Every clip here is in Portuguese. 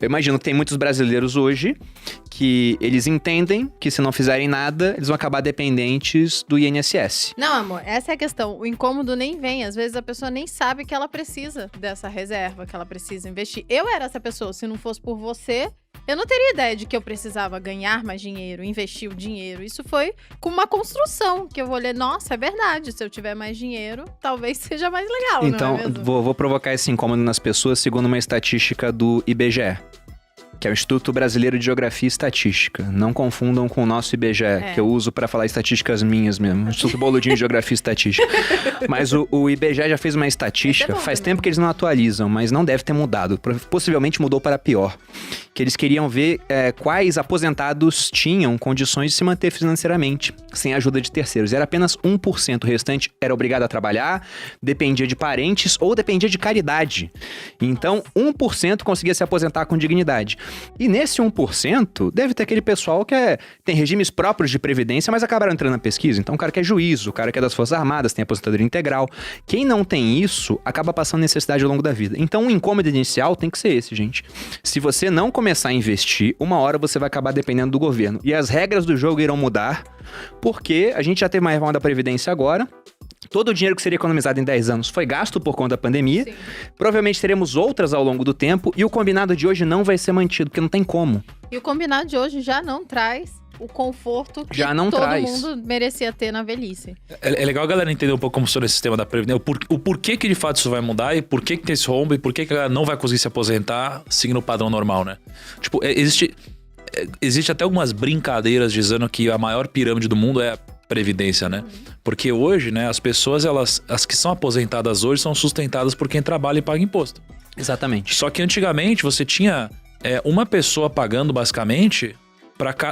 Eu imagino que tem muitos brasileiros hoje que eles entendem que se não fizerem nada, eles vão acabar dependentes do INSS. Não, amor, essa é a questão. O incômodo nem vem. Às vezes a pessoa nem sabe que ela precisa dessa reserva, que ela precisa investir. Eu era essa pessoa. Se não fosse por você, eu não teria ideia de que eu precisava ganhar mais dinheiro, investir o dinheiro. Isso foi com uma construção, que eu vou ler, nossa, é verdade. Se eu tiver mais dinheiro, talvez seja mais legal, Então, não é mesmo? vou provocar esse incômodo nas pessoas segundo uma estatística do IBGE. Que é o Instituto Brasileiro de Geografia e Estatística. Não confundam com o nosso IBGE, que eu uso para falar estatísticas minhas mesmo. Instituto Boludinho de Geografia e Estatística. Mas o IBGE já fez uma estatística, faz tempo que eles não atualizam, mas não deve ter mudado. Possivelmente mudou para pior. Que eles queriam ver quais aposentados tinham condições de se manter financeiramente, sem a ajuda de terceiros. Era apenas 1%. O restante era obrigado a trabalhar, dependia de parentes ou dependia de caridade. Então, 1% conseguia se aposentar com dignidade. E nesse 1%, deve ter aquele pessoal que tem regimes próprios de previdência, mas acabaram entrando na pesquisa. Então, o cara que é juiz, o cara que é das Forças Armadas, tem aposentadoria integral. Quem não tem isso, acaba passando necessidade ao longo da vida. Então, o incômodo inicial tem que ser esse, gente. Se você não começar a investir, uma hora você vai acabar dependendo do governo. E as regras do jogo irão mudar, porque a gente já teve uma reforma da Previdência agora. Todo o dinheiro que seria economizado em 10 anos foi gasto por conta da pandemia. Sim. Provavelmente teremos outras ao longo do tempo. E o combinado de hoje não vai ser mantido, porque não tem como. E o combinado de hoje já não traz o conforto que todo mundo merecia ter na velhice. É legal a galera entender um pouco como funciona esse sistema da Previdência. O porquê que de fato isso vai mudar e por que tem esse rombo e por que a galera não vai conseguir se aposentar seguindo o padrão normal, né? Tipo, existe até algumas brincadeiras dizendo que a maior pirâmide do mundo é a Previdência, né? Porque hoje, né, as pessoas, as que são aposentadas hoje são sustentadas por quem trabalha e paga imposto. Exatamente. Só que antigamente você tinha uma pessoa pagando basicamente...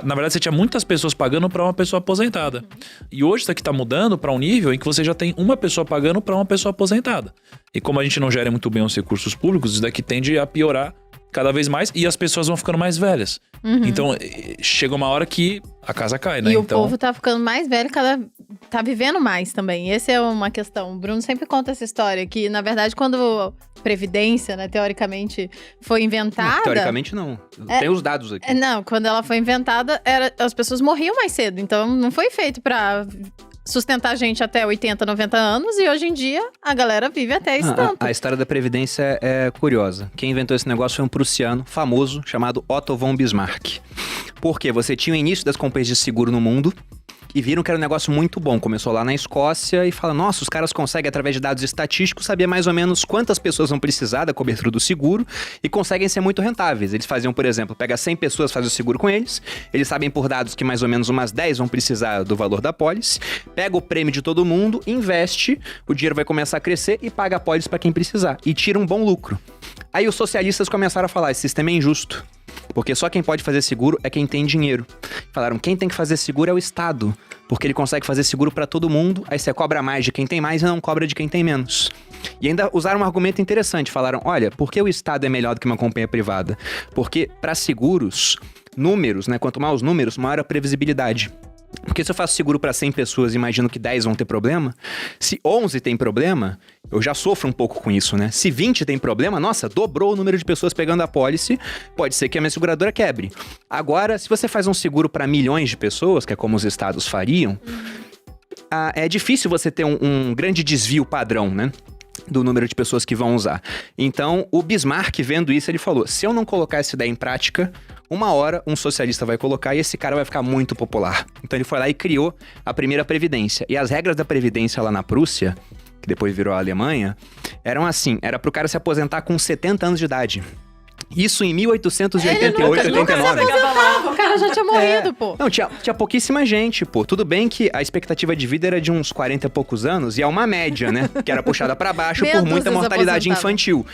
Na verdade, você tinha muitas pessoas pagando para uma pessoa aposentada. E hoje isso aqui tá mudando para um nível em que você já tem uma pessoa pagando para uma pessoa aposentada. E como a gente não gera muito bem os recursos públicos, isso daqui tende a piorar cada vez mais e as pessoas vão ficando mais velhas. Então, chega uma hora que a casa cai, né? E então... o povo tá ficando mais velho, tá vivendo mais também. Essa é uma questão. O Bruno sempre conta essa história, que na verdade quando Previdência, né, teoricamente, foi inventada... Não, teoricamente não. Tem os dados aqui. Não, quando ela foi inventada, as pessoas morriam mais cedo. Então não foi feito pra sustentar a gente até 80, 90 anos. E hoje em dia, a galera vive até esse tanto. A história da Previdência é curiosa. Quem inventou esse negócio foi um prussiano famoso chamado Otto von Bismarck. Porque você tinha o início das companhias de seguro no mundo e viram que era um negócio muito bom. Começou lá na Escócia e fala, nossa, os caras conseguem, através de dados estatísticos, saber mais ou menos quantas pessoas vão precisar da cobertura do seguro e conseguem ser muito rentáveis. Eles faziam, por exemplo, pega 100 pessoas, faz o seguro com eles sabem por dados que mais ou menos umas 10 vão precisar do valor da pólice, pega o prêmio de todo mundo, investe, o dinheiro vai começar a crescer e paga a pólice para quem precisar. E tira um bom lucro. Aí os socialistas começaram a falar, esse sistema é injusto. Porque só quem pode fazer seguro é quem tem dinheiro. Falaram, quem tem que fazer seguro é o Estado. Porque ele consegue fazer seguro pra todo mundo, aí você cobra mais de quem tem mais e não cobra de quem tem menos. E ainda usaram um argumento interessante. Falaram, olha, por que o Estado é melhor do que uma companhia privada? Porque para seguros, números, né? Quanto mais os números, maior a previsibilidade. Porque se eu faço seguro para 100 pessoas e imagino que 10 vão ter problema, se 11 tem problema, eu já sofro um pouco com isso, né? Se 20 tem problema, nossa, dobrou o número de pessoas pegando a pólice, pode ser que a minha seguradora quebre. Agora, se você faz um seguro para milhões de pessoas, que é como os estados fariam, é difícil você ter um grande desvio padrão, né? Do número de pessoas que vão usar. Então, o Bismarck, vendo isso, ele falou, se eu não colocar essa ideia em prática, uma hora um socialista vai colocar e esse cara vai ficar muito popular. Então ele foi lá e criou a primeira Previdência. E as regras da Previdência lá na Prússia, que depois virou a Alemanha, eram assim, era pro cara se aposentar com 70 anos de idade. Isso em 1888, 89. O cara já tinha morrido, pô. Não, tinha pouquíssima gente, pô. Tudo bem que a expectativa de vida era de uns 40 e poucos anos, e é uma média, né? Que era puxada pra baixo por muita mortalidade infantil.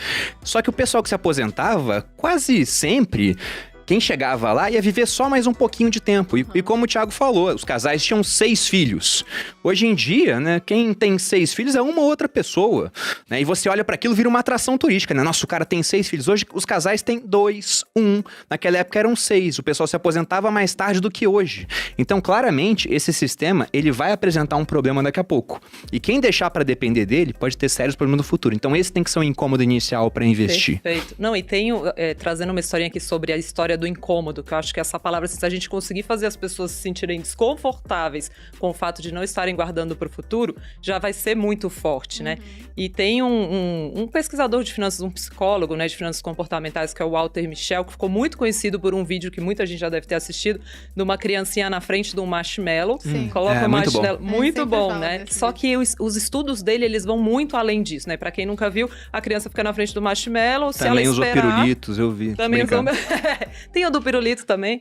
Só que o pessoal que se aposentava, quase sempre... Quem chegava lá ia viver só mais um pouquinho de tempo. E como o Thiago falou, os casais tinham 6 filhos. Hoje em dia, né, quem tem 6 filhos é uma outra pessoa, né? E você olha para aquilo, vira uma atração turística, né? Nossa, o cara tem 6 filhos. Hoje os casais têm 2, 1. Naquela época eram 6. O pessoal se aposentava mais tarde do que hoje. Então, claramente, esse sistema, ele vai apresentar um problema daqui a pouco. E quem deixar para depender dele pode ter sérios problemas no futuro. Então, esse tem que ser um incômodo inicial para investir. Perfeito. Não, e tenho, trazendo uma historinha aqui sobre a história do incômodo, que eu acho que essa palavra, se a gente conseguir fazer as pessoas se sentirem desconfortáveis com o fato de não estarem guardando para o futuro, já vai ser muito forte, né? E tem um pesquisador de finanças, um psicólogo, né, de finanças comportamentais, que é o Walter Mischel, que ficou muito conhecido por um vídeo que muita gente já deve ter assistido, de uma criancinha na frente de um marshmallow. Sim. Coloca o muito marshmallow. bom. Muito bom, falo né? desse Só que os estudos dele, eles vão muito além disso, né? Pra quem nunca viu, a criança fica na frente do marshmallow, se Também ela usou esperar... pirulitos, eu vi. Também usou... brincando. Tem o do pirulito também.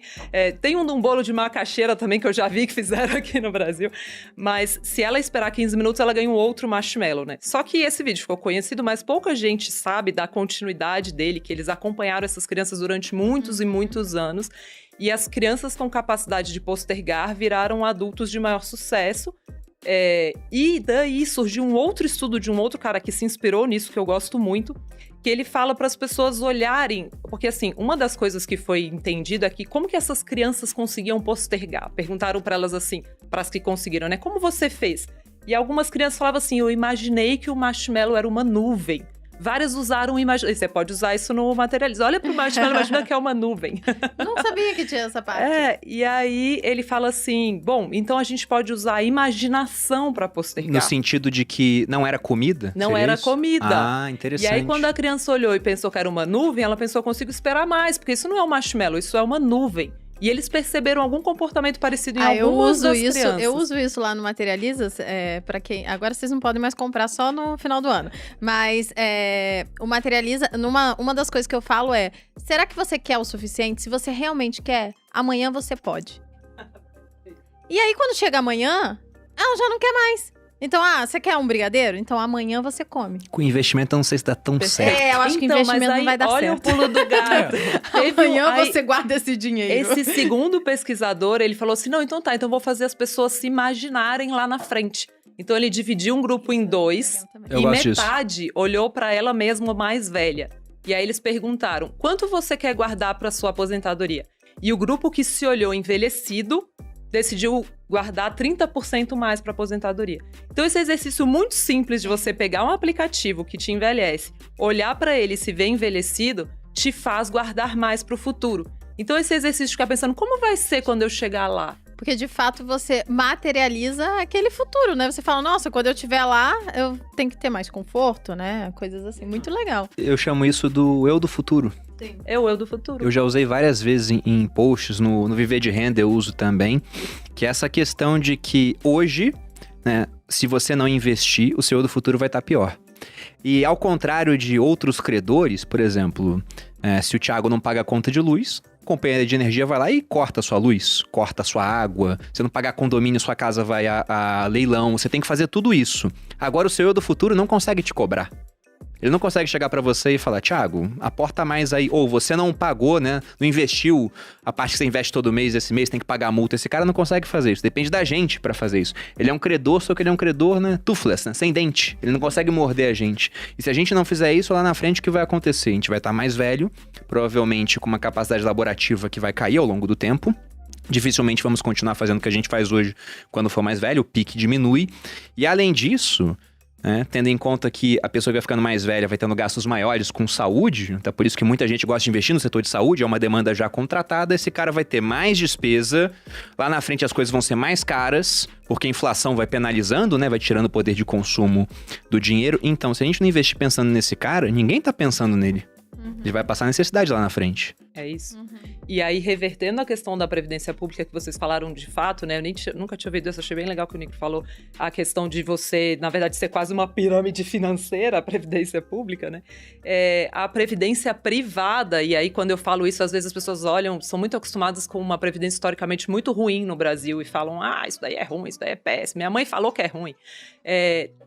Tem um de um bolo de macaxeira também, que eu já vi que fizeram aqui no Brasil. Mas se ela esperar 15 minutos, ela ganha um outro marshmallow, né? Só que esse vídeo ficou conhecido, mas pouca gente sabe da continuidade dele, que eles acompanharam essas crianças durante muitos e muitos anos. E as crianças com capacidade de postergar viraram adultos de maior sucesso. E daí surgiu um outro estudo de um outro cara que se inspirou nisso, que eu gosto muito, que ele fala para as pessoas olharem, porque assim, uma das coisas que foi entendido é que como que essas crianças conseguiam postergar? Perguntaram para elas assim, para as que conseguiram, né? Como você fez? E algumas crianças falavam assim, eu imaginei que o marshmallow era uma nuvem. Várias usaram imaginação. Você pode usar isso no Materializa. Olha pro marshmallow, imagina que é uma nuvem. Não sabia que tinha essa parte. E aí ele fala assim, bom, então a gente pode usar a imaginação para postergar. No sentido de que não era comida? Não Seria era isso? comida. Ah, interessante. E aí quando a criança olhou e pensou que era uma nuvem, ela pensou, eu consigo esperar mais, porque isso não é um marshmallow, isso é uma nuvem. E eles perceberam algum comportamento parecido em algumas das crianças. Eu uso isso lá no Materializas, para quem... Agora vocês não podem mais comprar só no final do ano. Mas o Materializa, uma das coisas que eu falo é, será que você quer o suficiente? Se você realmente quer, amanhã você pode. E aí quando chega amanhã, ela já não quer mais. Então, você quer um brigadeiro? Então amanhã você come. Com investimento eu não sei se dá tão certo. Eu acho que Então, investimento mas aí, não vai dar olha certo. o pulo do gato. Amanhã Aí, você guarda esse dinheiro. esse segundo pesquisador, ele falou assim, não, então tá, então vou fazer as pessoas se imaginarem lá na frente. Então ele dividiu um grupo em 2 Eu e gosto disso. metade olhou pra ela mesma mais velha. E aí eles perguntaram, quanto você quer guardar pra sua aposentadoria? E o grupo que se olhou envelhecido decidiu guardar 30% mais para aposentadoria. Então esse exercício muito simples de você pegar um aplicativo que te envelhece, olhar para ele e se ver envelhecido, te faz guardar mais para o futuro. Então esse exercício de ficar pensando, como vai ser quando eu chegar lá? Porque, de fato, você materializa aquele futuro, né? Você fala, nossa, quando eu estiver lá, eu tenho que ter mais conforto, né? Coisas assim, muito legal. Eu chamo isso do eu do futuro. Sim. É o eu do futuro. Eu já usei várias vezes em posts, no Viver de Renda eu uso também, que é essa questão de que hoje, né, se você não investir, o seu eu do futuro vai estar pior. E ao contrário de outros credores, por exemplo, se o Thiago não paga a conta de luz, a companhia de energia vai lá e corta a sua luz, corta a sua água. Se não pagar condomínio, sua casa vai a leilão. Você tem que fazer tudo isso. Agora o seu eu do futuro não consegue te cobrar. Ele não consegue chegar pra você e falar, Thiago, aporta mais aí. Ou você não pagou, né? Não investiu a parte que você investe todo mês, esse mês tem que pagar a multa. Esse cara não consegue fazer isso. Depende da gente pra fazer isso. Ele é um credor, só que ele é um credor, né? Toothless, né? Sem dente. Ele não consegue morder a gente. E se a gente não fizer isso, lá na frente o que vai acontecer? A gente vai estar mais velho, provavelmente com uma capacidade laborativa que vai cair ao longo do tempo. Dificilmente vamos continuar fazendo o que a gente faz hoje quando for mais velho, o pique diminui. E além disso, tendo em conta que a pessoa que vai ficando mais velha vai tendo gastos maiores com saúde, então por isso que muita gente gosta de investir no setor de saúde, é uma demanda já contratada, esse cara vai ter mais despesa, lá na frente as coisas vão ser mais caras, porque a inflação vai penalizando, né, vai tirando o poder de consumo do dinheiro. Então, se a gente não investir pensando nesse cara, ninguém tá pensando nele. Ele vai passar necessidade lá na frente. É isso. E aí, revertendo a questão da Previdência Pública que vocês falaram de fato, né? Eu nunca tinha ouvido isso, achei bem legal que o Nico falou. A questão de você, na verdade, ser quase uma pirâmide financeira, a Previdência Pública, né? A Previdência Privada, e aí quando eu falo isso, às vezes as pessoas olham, são muito acostumadas com uma Previdência historicamente muito ruim no Brasil e falam, isso daí é ruim, isso daí é péssimo. Minha mãe falou que é ruim.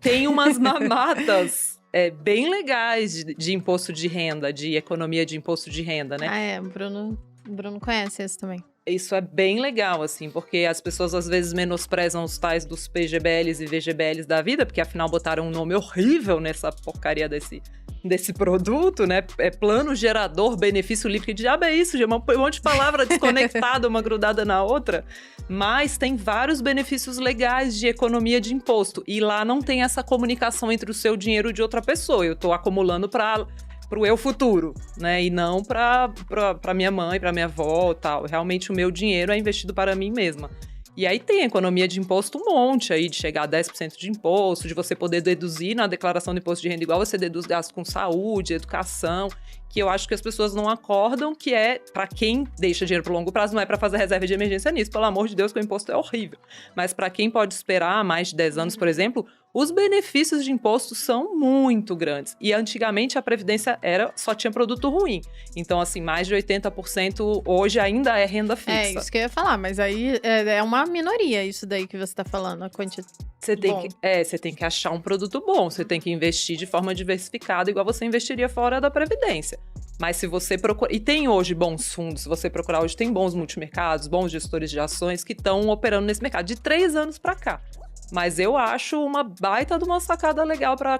Tem umas mamatas bem legais de imposto de renda, de economia de imposto de renda, né? Bruno O Bruno conhece esse também. Isso é bem legal, assim, porque as pessoas às vezes menosprezam os tais dos PGBLs e VGBLs da vida, porque afinal botaram um nome horrível nessa porcaria desse produto, né? É plano gerador, benefício líquido. Que diabo é isso, gente? Um monte de palavra desconectada, uma grudada na outra. Mas tem vários benefícios legais de economia de imposto. E lá não tem essa comunicação entre o seu dinheiro e de outra pessoa. Eu tô acumulando pro eu futuro, né? E não pra minha mãe, pra minha avó e tal. Realmente o meu dinheiro é investido para mim mesma. E aí tem a economia de imposto um monte aí, de chegar a 10% de imposto, de você poder deduzir na declaração do imposto de renda igual você deduz gastos com saúde, educação, que eu acho que as pessoas não acordam, que é para quem deixa dinheiro pro longo prazo, não é para fazer reserva de emergência nisso, pelo amor de Deus, que o imposto é horrível. Mas para quem pode esperar mais de 10 anos, por exemplo, os benefícios de imposto são muito grandes. E antigamente a Previdência só tinha produto ruim. Então, assim, mais de 80% hoje ainda é renda fixa. É isso que eu ia falar, mas aí é uma minoria isso daí que você tá falando, a quantidade. Você tem que achar um produto bom, você tem que investir de forma diversificada, igual você investiria fora da Previdência. Mas se você procurar... E tem hoje bons fundos, se você procurar hoje, tem bons multimercados, bons gestores de ações que estão operando nesse mercado de 3 anos para cá. Mas eu acho uma baita de uma sacada legal para